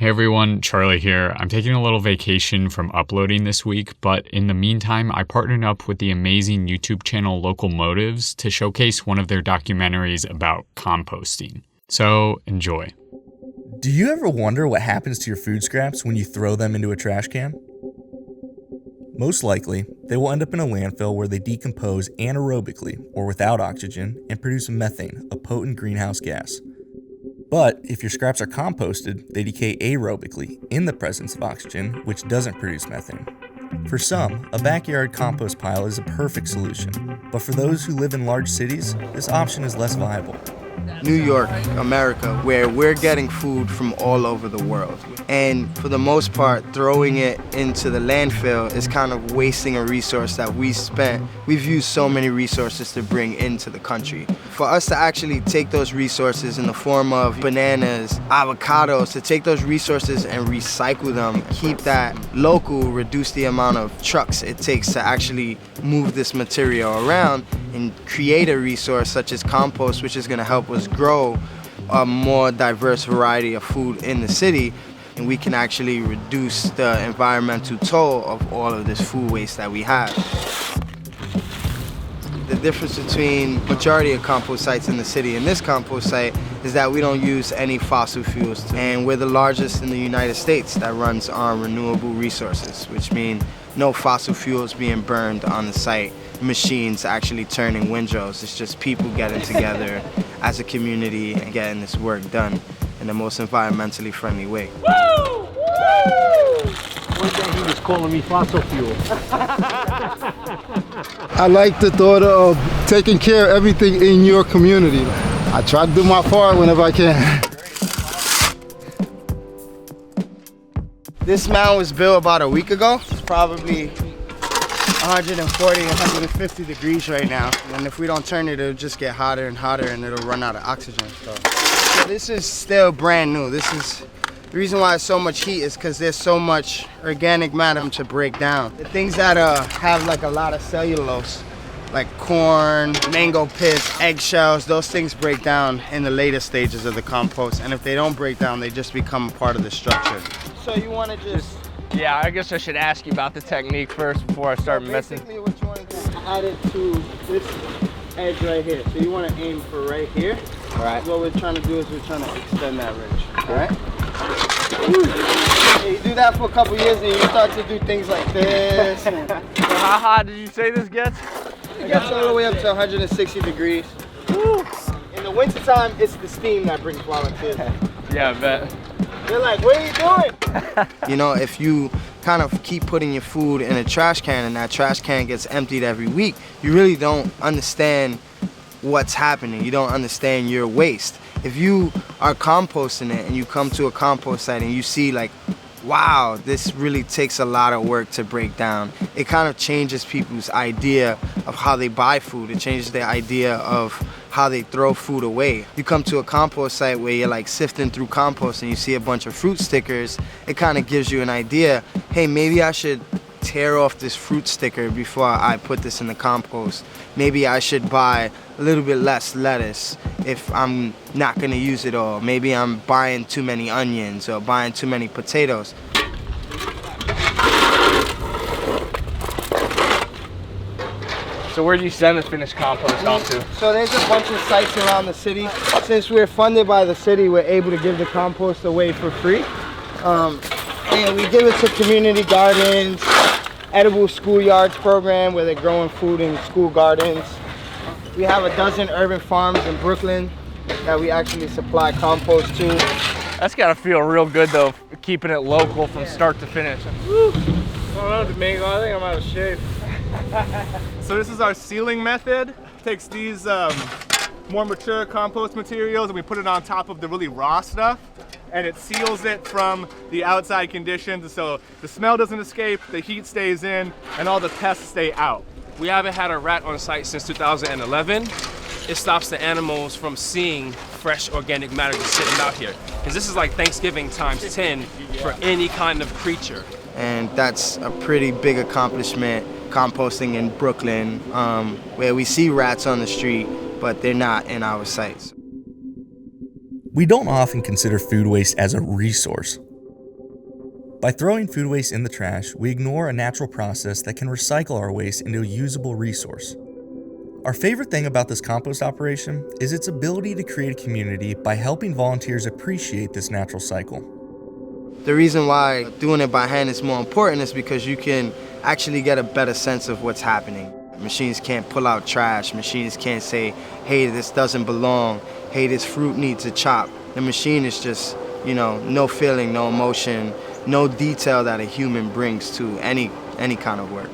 Hey everyone, Charlie here. I'm taking a little vacation from uploading this week, but in the meantime, I partnered up with the amazing YouTube channel Local Motives to showcase one of their documentaries about composting. So, enjoy. Do you ever wonder what happens to your food scraps when you throw them into a trash can? Most likely, they will end up in a landfill where they decompose anaerobically or without oxygen and produce methane, a potent greenhouse gas. But if your scraps are composted, they decay aerobically in the presence of oxygen, which doesn't produce methane. For some, a backyard compost pile is a perfect solution, but for those who live in large cities, this option is less viable. New York, America, where we're getting food from all over the world. And for the most part, throwing it into the landfill is kind of wasting a resource that we've used so many resources to bring into the country. For us to actually take those resources in the form of bananas, avocados, to take those resources and recycle them, keep that local, reduce the amount of trucks it takes to actually move this material around, and create a resource such as compost, which is going to help us grow a more diverse variety of food in the city, and we can actually reduce the environmental toll of all of this food waste that we have. The difference between majority of compost sites in the city and this compost site is that we don't use any fossil fuels, and we're the largest in the United States that runs on renewable resources, which means no fossil fuels being burned on the site, machines actually turning windrows. It's just people getting together as a community and getting this work done in the most environmentally friendly way. Woo! Woo! One day he was calling me fossil fuel. I like the thought of taking care of everything in your community. I try to do my part whenever I can. This mound was built about a week ago. It's probably 140, 150 degrees right now. And if we don't turn it, it'll just get hotter and hotter and it'll run out of oxygen. So this is still brand new. The reason why it's so much heat is because there's so much organic matter to break down. The things that have like a lot of cellulose, like corn, mango pits, eggshells, those things break down in the later stages of the compost. And if they don't break down, they just become part of the structure. So you want to just... Yeah, I guess I should ask you about the technique first before I start messing. Basically what you want to do, add it to this edge right here. So you want to aim for right here. All right. What we're trying to do is we're trying to extend that ridge. All right? Yeah, you do that for a couple years and you start to do things like this. And So how hot did you say this gets? it gets all the way up to 160 degrees. Woo. In the wintertime, it's the steam that brings volunteers. Yeah, I bet. They're like, what are you doing? You know, if you kind of keep putting your food in a trash can and that trash can gets emptied every week, you really don't understand what's happening. You don't understand your waste. If you are composting it and you come to a compost site and you see like, wow, this really takes a lot of work to break down, it kind of changes people's idea of how they buy food. It changes their idea of how they throw food away. You come to a compost site where you're like sifting through compost and you see a bunch of fruit stickers, it kind of gives you an idea, hey, maybe I should tear off this fruit sticker before I put this in the compost. Maybe I should buy a little bit less lettuce if I'm not gonna use it all. Maybe I'm buying too many onions or buying too many potatoes. So where do you send the finished compost off to? So there's a bunch of sites around the city. Since we're funded by the city, we're able to give the compost away for free. And we give it to community gardens, edible schoolyards program where they're growing food in school gardens. We have a dozen urban farms in Brooklyn that we actually supply compost to. That's gotta feel real good though, keeping it local from start to finish. Woo. I don't know, Domingo, I think I'm out of shape. So this is our sealing method. Takes these more mature compost materials and we put it on top of the really raw stuff, and it seals it from the outside conditions, so the smell doesn't escape, the heat stays in, and all the pests stay out. We haven't had a rat on site since 2011. It stops the animals from seeing fresh organic matter just sitting out here. Because this is like Thanksgiving times 10 for any kind of creature. And that's a pretty big accomplishment, composting in Brooklyn, where we see rats on the street, but they're not in our sites. We don't often consider food waste as a resource, By throwing food waste in the trash, we ignore a natural process that can recycle our waste into a usable resource. Our favorite thing about this compost operation is its ability to create a community by helping volunteers appreciate this natural cycle. The reason why doing it by hand is more important is because you can actually get a better sense of what's happening. Machines can't pull out trash. Machines can't say, hey, this doesn't belong. Hey, this fruit needs a chop. The machine is just, no feeling, no emotion, no detail that a human brings to any kind of work.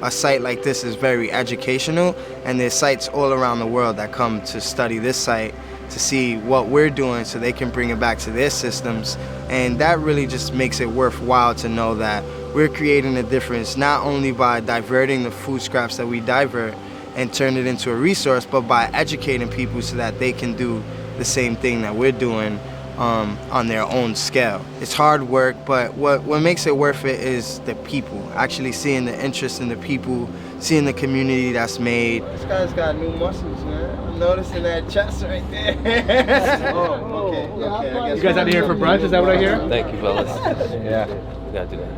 A site like this is very educational, and there's sites all around the world that come to study this site to see what we're doing so they can bring it back to their systems. And that really just makes it worthwhile to know that we're creating a difference not only by diverting the food scraps that we divert and turn it into a resource, but by educating people so that they can do the same thing that we're doing on their own scale. It's hard work, but what makes it worth it is the people, actually seeing the interest in the people, seeing the community that's made. This guy's got new muscles, man. I'm noticing that chest right there. Okay. You guys out here for brunch? Is that what I hear? Thank you, fellas. Yeah. We gotta do that.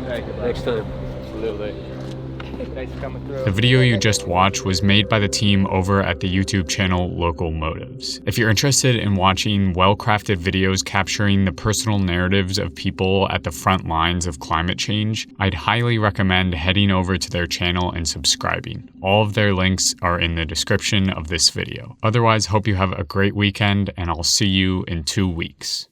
Thank you, bro. Next time. A little late. Thanks for coming through. The video you just watched was made by the team over at the YouTube channel Local Motives. If you're interested in watching well-crafted videos capturing the personal narratives of people at the front lines of climate change, I'd highly recommend heading over to their channel and subscribing. All of their links are in the description of this video. Otherwise, hope you have a great weekend, and I'll see you in 2 weeks.